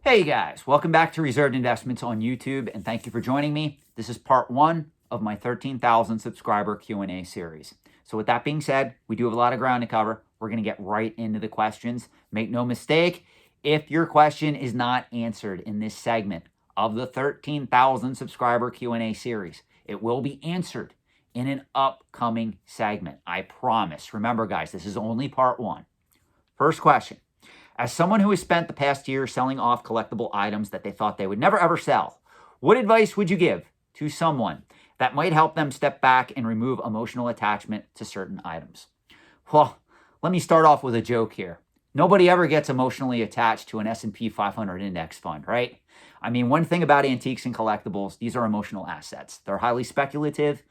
Hey guys, welcome back to Reserved Investments on YouTube, and thank you for joining me. This is part one of my 13,000 subscriber Q&A series. So with that being said, we do have a lot of ground to cover. We're going to get right into the questions. Make no mistake, if your question is not answered in this segment of the 13,000 subscriber Q&A series, it will be answered in an upcoming segment. I promise. Remember guys, this is only part one. First question. As someone who has spent the past year selling off collectible items that they thought they would never ever sell, what advice would you give to someone that might help them step back and remove emotional attachment to certain items? Well, let me start off with a joke here. Nobody ever gets emotionally attached to an S&P 500 index fund, right? I mean, one thing about antiques and collectibles, these are emotional assets. They're highly speculative,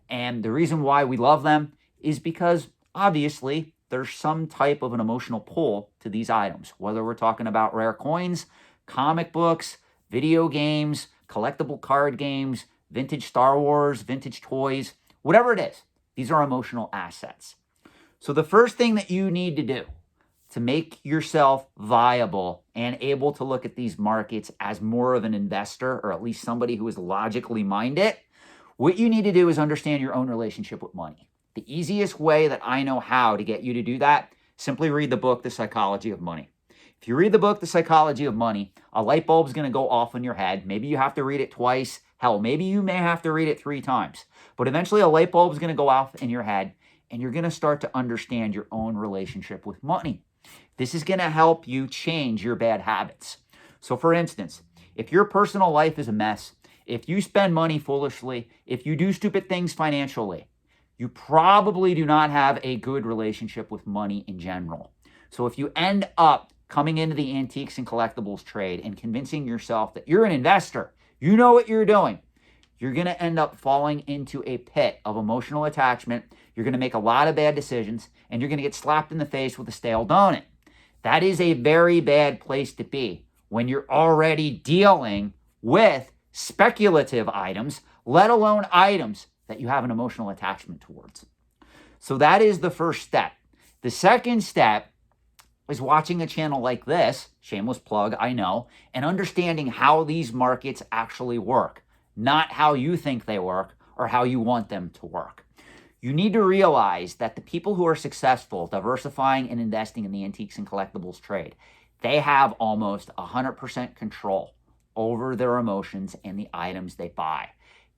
and the reason why we love them is because, obviously, there's some type of an emotional pull to these items, whether we're talking about rare coins, comic books, video games, collectible card games, vintage Star Wars, vintage toys, whatever it is. These are emotional assets. So the first thing that you need to do to make yourself viable and able to look at these markets as more of an investor, or at least somebody who is logically minded, what you need to do is understand your own relationship with money. The easiest way that I know how to get you to do that, simply read the book, The Psychology of Money. If you read the book, The Psychology of Money, a light bulb's going to go off in your head. Maybe you have to read it twice. Hell, maybe you may have to read it 3 times. But eventually a light bulb's going to go off in your head, and you're going to start to understand your own relationship with money. This is going to help you change your bad habits. So for instance, if your personal life is a mess, if you spend money foolishly, if you do stupid things financially, you probably do not have a good relationship with money in general. So if you end up coming into the antiques and collectibles trade and convincing yourself that you're an investor, you know what you're doing, you're going to end up falling into a pit of emotional attachment. You're going to make a lot of bad decisions, and you're going to get slapped in the face with a stale donut. That is a very bad place to be when you're already dealing with speculative items, let alone items that you have an emotional attachment towards. So that is the first step. The second step is watching a channel like this, shameless plug, I know, and understanding how these markets actually work, not how you think they work or how you want them to work. You need to realize that the people who are successful diversifying and investing in the antiques and collectibles trade, they have almost 100% control over their emotions and the items they buy.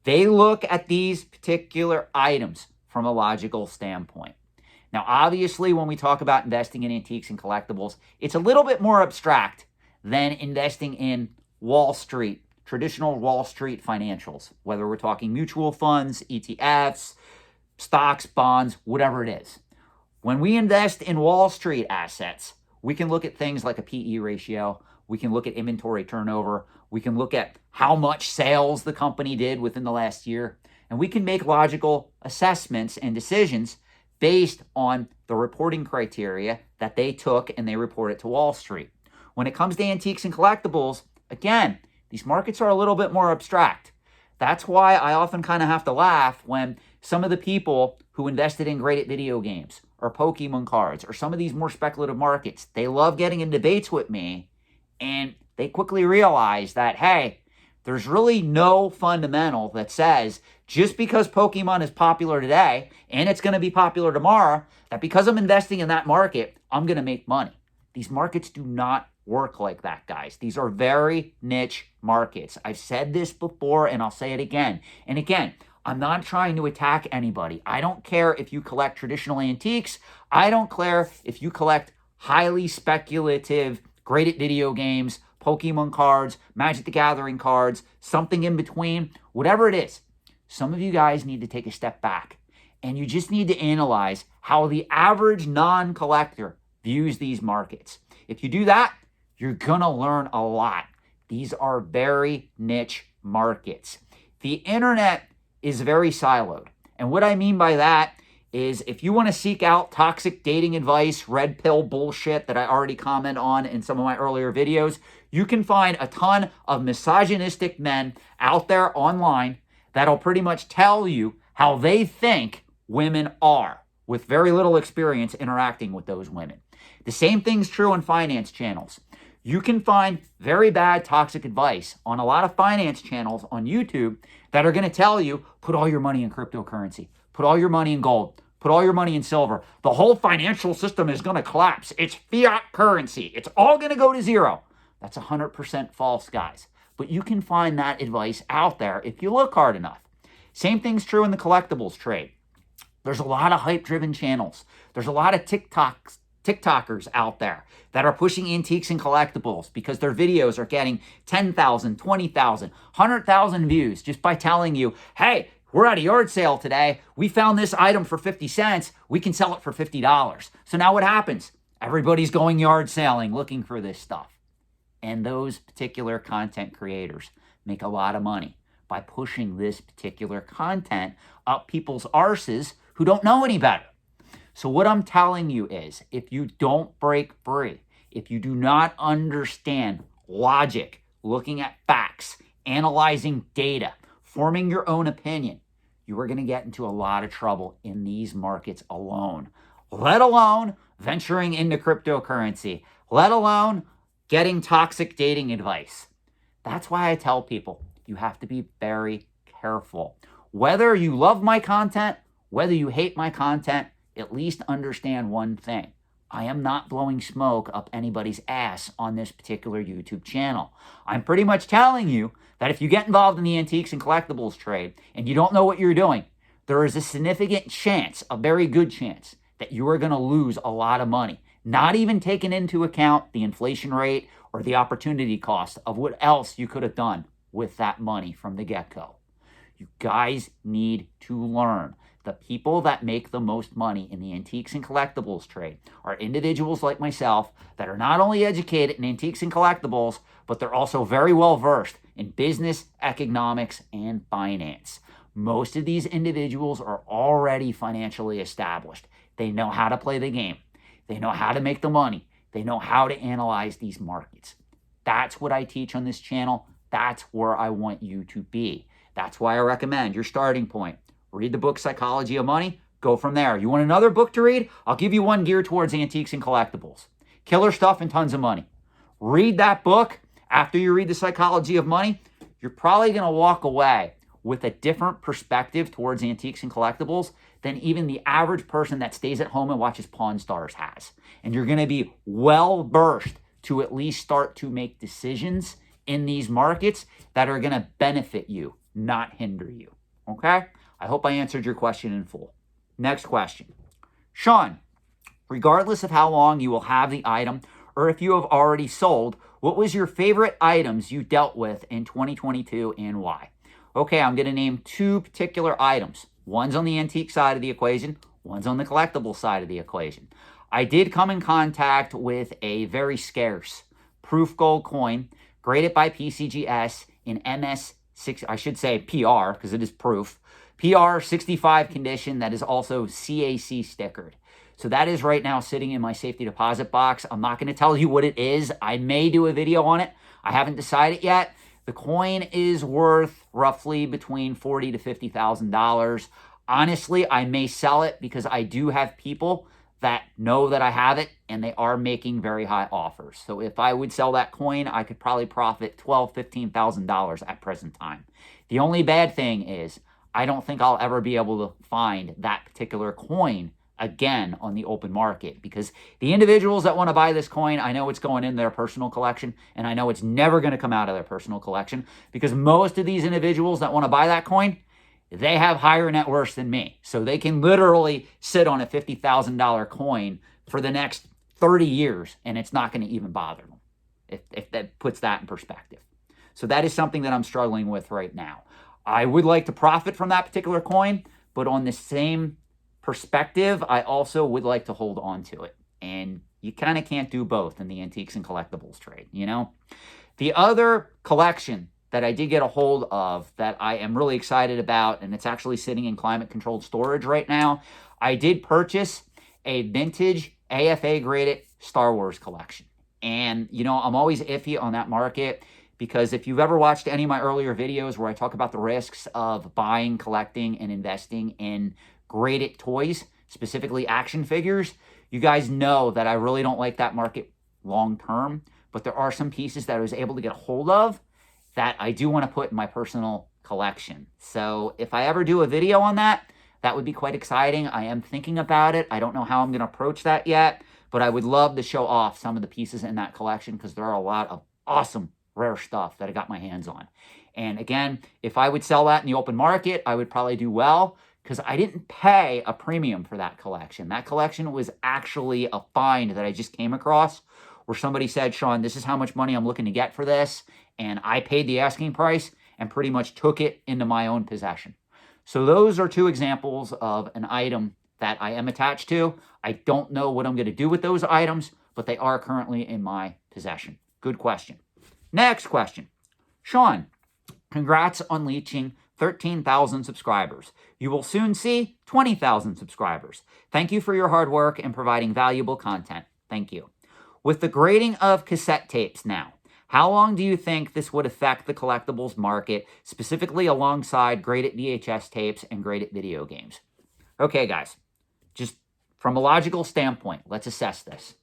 They look at these particular items from a logical standpoint. Now, obviously, when we talk about investing in antiques and collectibles, it's a little bit more abstract than investing in Wall Street, traditional Wall Street financials, whether we're talking mutual funds, ETFs, stocks, bonds, whatever it is. When we invest in Wall Street assets, we can look at things like a PE ratio. We can look at inventory turnover. We can look at how much sales the company did within the last year. And we can make logical assessments and decisions based on the reporting criteria that they took and they report it to Wall Street. When it comes to antiques and collectibles, again, these markets are a little bit more abstract. That's why I often kind of have to laugh when some of the people who invested in graded video games or Pokemon cards or some of these more speculative markets, they love getting in debates with me, and they quickly realize that, hey, there's really no fundamental that says just because Pokemon is popular today and it's going to be popular tomorrow, that because I'm investing in that market, I'm going to make money. These markets do not work like that, guys. These are very niche markets. I've said this before and I'll say it again. And again, I'm not trying to attack anybody. I don't care if you collect traditional antiques. I don't care if you collect highly speculative graded video games, Pokemon cards, Magic the Gathering cards, something in between, whatever it is. Some of you guys need to take a step back, and you just need to analyze how the average non-collector views these markets. If you do that, you're going to learn a lot. These are very niche markets. The internet is very siloed. And what I mean by that is if you want to seek out toxic dating advice, red pill bullshit that I already comment on in some of my earlier videos, you can find a ton of misogynistic men out there online that'll pretty much tell you how they think women are with very little experience interacting with those women. The same thing's true in finance channels. You can find very bad toxic advice on a lot of finance channels on YouTube that are going to tell you, put all your money in cryptocurrency, put all your money in gold, put all your money in silver. The whole financial system is going to collapse. It's fiat currency. It's all going to go to zero. That's 100% false, guys. But you can find that advice out there if you look hard enough. Same thing's true in the collectibles trade. There's a lot of hype-driven channels. There's a lot of TikTokers out there that are pushing antiques and collectibles because their videos are getting 10,000, 20,000, 100,000 views just by telling you, hey, we're at a yard sale today. We found this item for 50 cents. We can sell it for $50. So now what happens? Everybody's going yard selling, looking for this stuff. And those particular content creators make a lot of money by pushing this particular content up people's arses who don't know any better. So what I'm telling you is, if you don't break free, if you do not understand logic, looking at facts, analyzing data, forming your own opinion, you are going to get into a lot of trouble in these markets alone, let alone venturing into cryptocurrency, let alone getting toxic dating advice. That's why I tell people you have to be very careful. Whether you love my content, whether you hate my content, at least understand one thing. I am not blowing smoke up anybody's ass on this particular YouTube channel. I'm pretty much telling you that if you get involved in the antiques and collectibles trade and you don't know what you're doing, there is a significant chance, a very good chance, that you are going to lose a lot of money. Not even taking into account the inflation rate or the opportunity cost of what else you could have done with that money from the get-go. You guys need to learn. The people that make the most money in the antiques and collectibles trade are individuals like myself that are not only educated in antiques and collectibles, but they're also very well versed in business, economics, and finance. Most of these individuals are already financially established. They know how to play the game. They know how to make the money. They know how to analyze these markets. That's what I teach on this channel. That's where I want you to be. That's why I recommend your starting point. Read the book Psychology of Money. Go from there. You want another book to read? I'll give you one geared towards antiques and collectibles. Killer stuff and tons of money. Read that book. After you read the Psychology of Money, you're probably going to walk away with a different perspective towards antiques and collectibles than even the average person that stays at home and watches Pawn Stars has. And you're going to be well versed to at least start to make decisions in these markets that are going to benefit you, not hinder you. Okay? I hope I answered your question in full. Next question. Sean, regardless of how long you will have the item or if you have already sold, what was your favorite items you dealt with in 2022 and why? Okay, I'm going to name two particular items. One's on the antique side of the equation. One's on the collectible side of the equation. I did come in contact with a very scarce proof gold coin graded by PCGS in MS6, I should say PR because it is proof. PR 65 condition that is also CAC stickered. So that is right now sitting in my safety deposit box. I'm not going to tell you what it is. I may do a video on it. I haven't decided yet. The coin is worth roughly between $40,000 to $50,000. Honestly, I may sell it because I do have people that know that I have it and they are making very high offers. So if I would sell that coin, I could probably profit $12,000, $15,000 at present time. The only bad thing is I don't think I'll ever be able to find that particular coin again on the open market because the individuals that want to buy this coin, I know it's going in their personal collection and I know it's never going to come out of their personal collection because most of these individuals that want to buy that coin, they have higher net worth than me. So they can literally sit on a $50,000 coin for the next 30 years and it's not going to even bother them, if that puts that in perspective. So that is something that I'm struggling with right now. I would like to profit from that particular coin, but on the same perspective, I also would like to hold on to it. And you kind of can't do both in the antiques and collectibles trade, you know? The other collection that I did get a hold of that I am really excited about, and it's actually sitting in climate-controlled storage right now, I did purchase a vintage AFA-graded Star Wars collection. And, you know, I'm always iffy on that market because if you've ever watched any of my earlier videos where I talk about the risks of buying, collecting, and investing in graded toys, specifically action figures, you guys know that I really don't like that market long term. but there are some pieces that I was able to get a hold of that I do want to put in my personal collection. So if I ever do a video on that, that would be quite exciting. I am thinking about it. I don't know how I'm going to approach that yet, but I would love to show off some of the pieces in that collection because there are a lot of awesome rare stuff that I got my hands on. And again, if I would sell that in the open market, I would probably do well because I didn't pay a premium for that collection. That collection was actually a find that I just came across where somebody said, Sean, this is how much money I'm looking to get for this. And I paid the asking price and pretty much took it into my own possession. So those are two examples of an item that I am attached to. I don't know what I'm going to do with those items, but they are currently in my possession. Good question. Next question. Sean, congrats on reaching 13,000 subscribers. You will soon see 20,000 subscribers. Thank you for your hard work and providing valuable content. Thank you. With the grading of cassette tapes now, how long do you think this would affect the collectibles market, specifically alongside graded VHS tapes and graded video games? Okay, guys, just from a logical standpoint, let's assess this.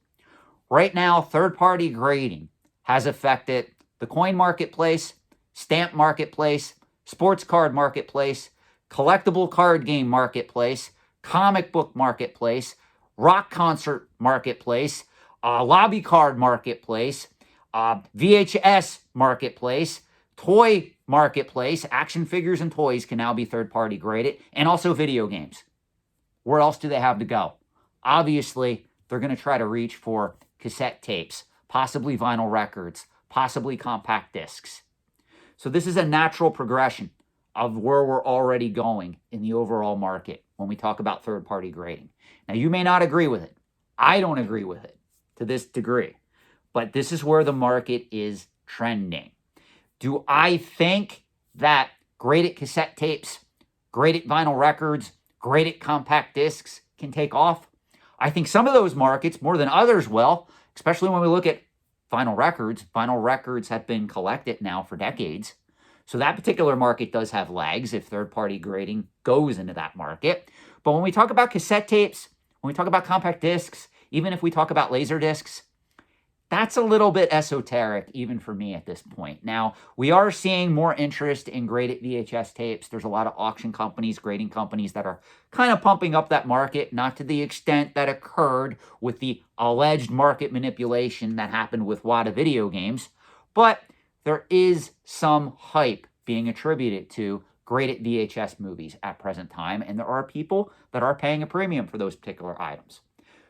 Right now, third-party grading has affected the coin marketplace, stamp marketplace, sports card marketplace, collectible card game marketplace, comic book marketplace, rock concert marketplace, lobby card marketplace, VHS marketplace, toy marketplace. Action figures and toys can now be third-party graded, and also video games. Where else do they have to go? Obviously, they're going to try to reach for cassette tapes, possibly vinyl records, possibly compact discs. So this is a natural progression of where we're already going in the overall market when we talk about third-party grading. Now, you may not agree with it. I don't agree with it to this degree. But this is where the market is trending. Do I think that graded cassette tapes, graded vinyl records, graded compact discs can take off? I think some of those markets, more than others, will, especially when we look at vinyl records. Vinyl records have been collected now for decades. So that particular market does have legs if third-party grading goes into that market. But when we talk about cassette tapes, when we talk about compact discs, even if we talk about laser discs, that's a little bit esoteric, even for me at this point. Now, we are seeing more interest in graded VHS tapes. There's a lot of auction companies, grading companies that are kind of pumping up that market, not to the extent that occurred with the alleged market manipulation that happened with WATA video games. But there is some hype being attributed to graded VHS movies at present time, and there are people that are paying a premium for those particular items.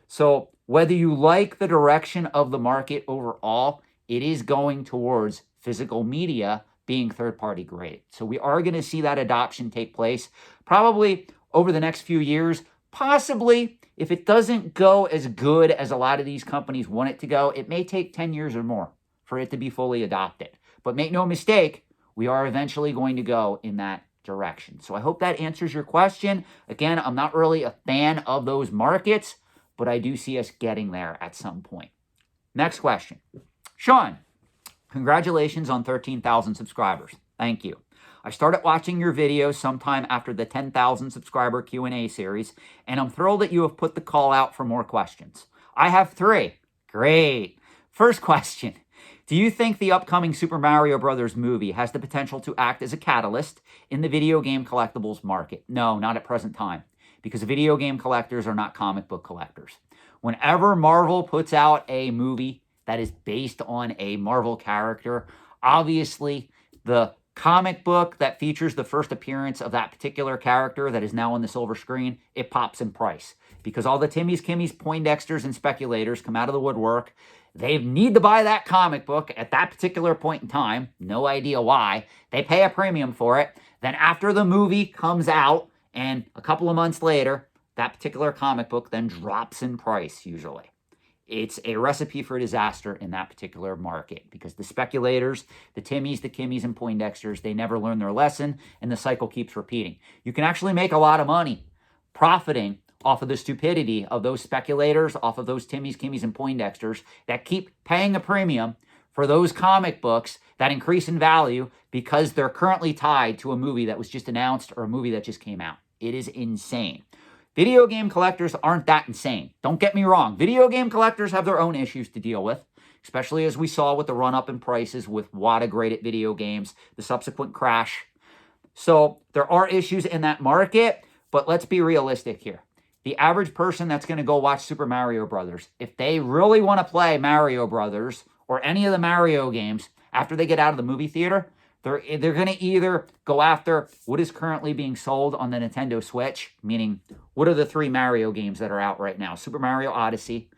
So whether you like the direction of the market overall, it is going towards physical media being third-party graded. So we are going to see that adoption take place probably over the next few years. Possibly, if it doesn't go as good as a lot of these companies want it to go, it may take 10 years or more for it to be fully adopted. But make no mistake, we are eventually going to go in that direction. So I hope that answers your question. Again, I'm not really a fan of those markets, but I do see us getting there at some point. Next question. Sean, congratulations on 13,000 subscribers. Thank you. I started watching your videos sometime after the 10,000 subscriber Q&A series, and I'm thrilled that you have put the call out for more questions. I have 3. Great. First question. Do you think the upcoming Super Mario Bros. Movie has the potential to act as a catalyst in the video game collectibles market? No, not at present time, because video game collectors are not comic book collectors. Whenever Marvel puts out a movie that is based on a Marvel character, obviously the comic book that features the first appearance of that particular character that is now on the silver screen, it pops in price. Because all the Timmies, Kimmies, Poindexters, and speculators come out of the woodwork. They need to buy that comic book at that particular point in time. No idea why. They pay a premium for it. Then after the movie comes out, and a couple of months later, that particular comic book then drops in price, usually. It's a recipe for disaster in that particular market because the speculators, the Timmies, the Kimmies, and Poindexters, they never learn their lesson, and the cycle keeps repeating. You can actually make a lot of money profiting off of the stupidity of those speculators, off of those Timmies, Kimmies, and Poindexters that keep paying a premium for those comic books that increase in value because they're currently tied to a movie that was just announced or a movie that just came out. It is insane. Video game collectors aren't that insane. Don't get me wrong. Video game collectors have their own issues to deal with especially as we saw with the run-up in prices with WATA-graded video games, the subsequent crash. So there are issues in that market, but let's be realistic here. The average person that's going to go watch Super Mario Brothers, if they really want to play Mario Brothers or any of the Mario games after they get out of the movie theater, they're going to either go after what is currently being sold on the Nintendo Switch, meaning what are the 3 Mario games that are out right now? Super Mario Odyssey.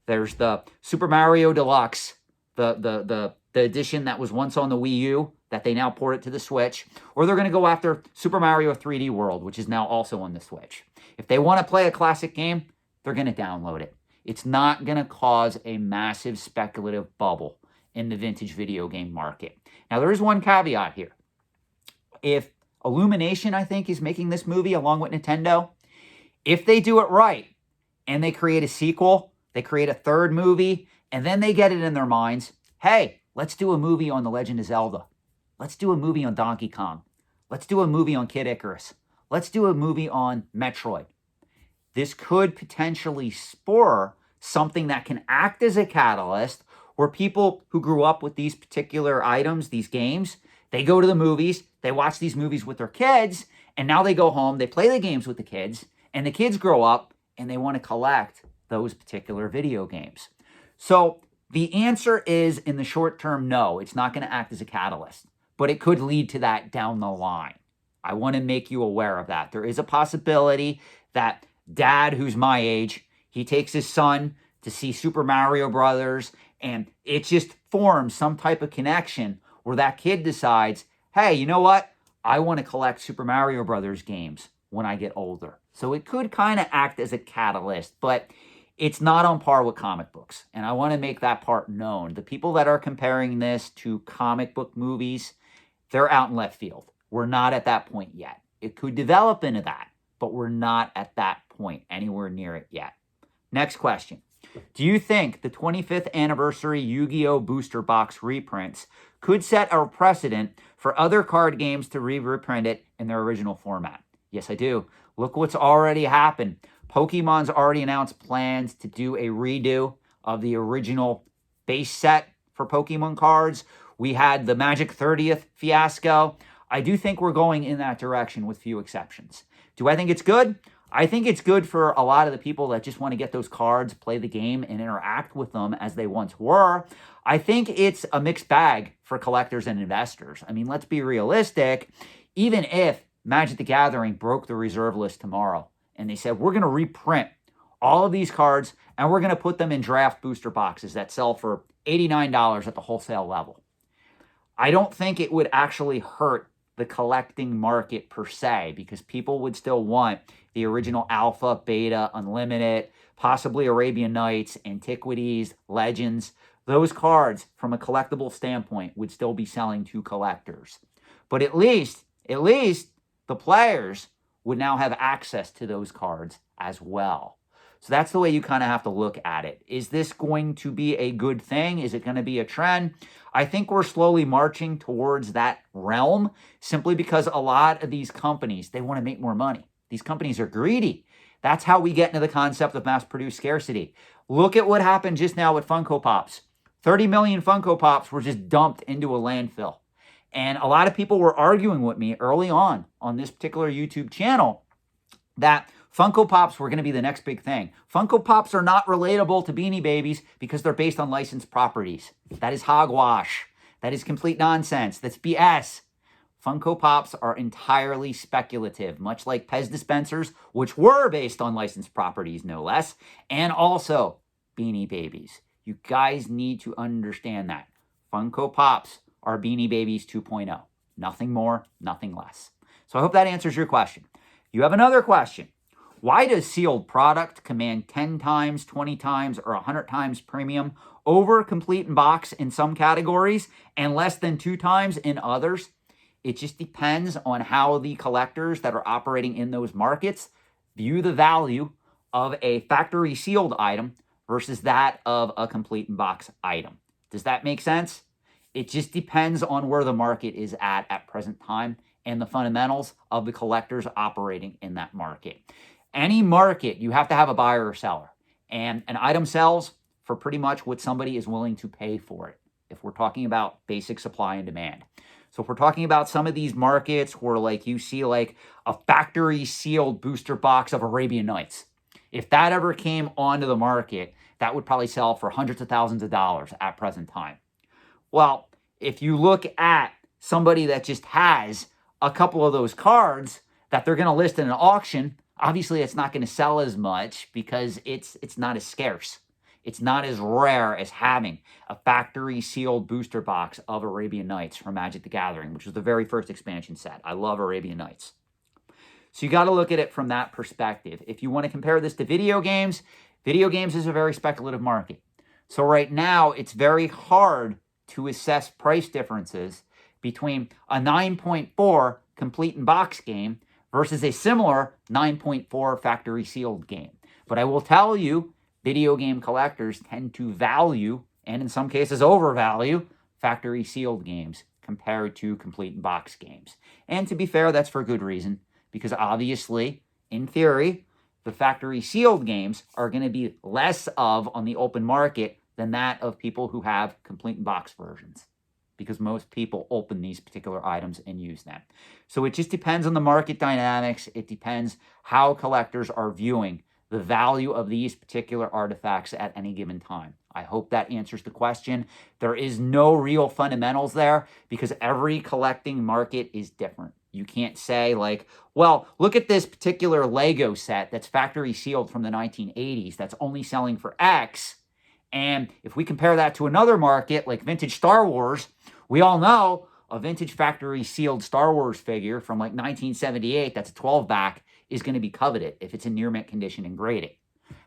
There's the Super Mario Deluxe, the edition that was once on the Wii U that they now ported to the Switch. Or they're going to go after Super Mario 3D World, which is now also on the Switch. If they want to play a classic game, they're going to download it. It's not going to cause a massive speculative bubble in the vintage video game market. Now, there is one caveat here. If Illumination, I think, is making this movie along with Nintendo, if they do it right and they create a sequel, they create a 3rd movie, and then they get it in their minds, hey, let's do a movie on The Legend of Zelda. Let's do a movie on Donkey Kong. Let's do a movie on Kid Icarus. Let's do a movie on Metroid. This could potentially spur something that can act as a catalyst where people who grew up with these particular items, these games, they go to the movies, they watch these movies with their kids, and now they go home, they play the games with the kids, and the kids grow up and they want to collect those particular video games. So the answer is, in the short term, no, it's not going to act as a catalyst, but it could lead to that down the line. I want to make you aware of that. There is a possibility that dad, who's my age, he takes his son to see Super Mario Brothers, and it just forms some type of connection where that kid decides, hey, you know what? I want to collect Super Mario Brothers games when I get older. So it could kind of act as a catalyst, but it's not on par with comic books. And I want to make that part known. The people that are comparing this to comic book movies, they're out in left field. We're not at that point yet. It could develop into that, but we're not at that point anywhere near it yet. Next question. Do you think the 25th anniversary Yu-Gi-Oh! Booster Box reprints could set a precedent for other card games to reprint it in their original format? Yes, I do. Look what's already happened. Pokemon's already announced plans to do a redo of the original base set for Pokemon cards. We had the Magic 30th fiasco. I do think we're going in that direction with few exceptions. Do I think it's good? I think it's good for a lot of the people that just want to get those cards, play the game, and interact with them as they once were. I think it's a mixed bag for collectors and investors. I mean, let's be realistic. Even if Magic the Gathering broke the reserve list tomorrow and they said, we're going to reprint all of these cards and we're going to put them in draft booster boxes that sell for $89 at the wholesale level, I don't think it would actually hurt the collecting market per se, because people would still want the original Alpha, Beta, Unlimited, possibly Arabian Nights, Antiquities, Legends. Those cards, from a collectible standpoint, would still be selling to collectors. But at least the players would now have access to those cards as well. So that's the way you kind of have to look at it. Is this going to be a good thing? Is it going to be a trend? I think we're slowly marching towards that realm, simply because a lot of these companies, they want to make more money. These companies are greedy. That's how we get into the concept of mass-produced scarcity. Look at what happened just now with Funko Pops. 30 million Funko Pops were just dumped into a landfill. And a lot of people were arguing with me early on this particular YouTube channel that Funko Pops were going to be the next big thing. Funko Pops are not relatable to Beanie Babies because they're based on licensed properties. That is hogwash. That is complete nonsense. That's BS. Funko Pops are entirely speculative, much like Pez dispensers, which were based on licensed properties, no less, and also Beanie Babies. You guys need to understand that. Funko Pops are Beanie Babies 2.0. Nothing more, nothing less. So I hope that answers your question. You have another question. Why does sealed product command 10 times, 20 times, or 100 times premium over complete in box in some categories and less than 2 times in others? It just depends on how the collectors that are operating in those markets view the value of a factory sealed item versus that of a complete in box item. Does that make sense? It just depends on where the market is at present time and the fundamentals of the collectors operating in that market. Any market, you have to have a buyer or seller. And an item sells for pretty much what somebody is willing to pay for it, if we're talking about basic supply and demand. So if we're talking about some of these markets where like you see like a factory sealed booster box of Arabian Nights, if that ever came onto the market, that would probably sell for hundreds of thousands of dollars at present time. Well, if you look at somebody that just has a couple of those cards that they're going to list in an auction, obviously it's not going to sell as much because it's not as scarce. It's not as rare as having a factory sealed booster box of Arabian Nights from Magic the Gathering, which was the very first expansion set. I love Arabian Nights. So you got to look at it from that perspective. If you want to compare this to video games is a very speculative market. So right now, it's very hard to assess price differences between a 9.4 complete in box game versus a similar 9.4 factory sealed game. But I will tell you, video game collectors tend to value, and in some cases overvalue, factory sealed games compared to complete in box games. And to be fair, that's for good reason, because obviously, in theory, the factory sealed games are going to be less of on the open market than that of people who have complete in box versions, because most people open these particular items and use them. So it just depends on the market dynamics. It depends how collectors are viewing the value of these particular artifacts at any given time. I hope that answers the question. There is no real fundamentals there because every collecting market is different. You can't say like, well, look at this particular Lego set that's factory sealed from the 1980s that's only selling for X. And if we compare that to another market like vintage Star Wars, we all know a vintage factory sealed Star Wars figure from like 1978 that's a 12-back is going to be coveted if it's in near mint condition and graded.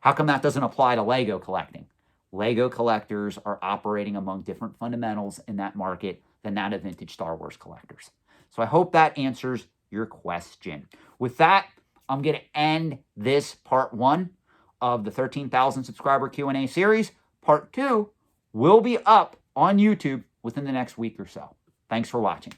How come that doesn't apply to Lego collecting? Lego collectors are operating among different fundamentals in that market than that of vintage Star Wars collectors. So I hope that answers your question. With that, I'm going to end this part 1 of the 13,000 subscriber Q&A series. Part 2 will be up on YouTube within the next week or so. Thanks for watching.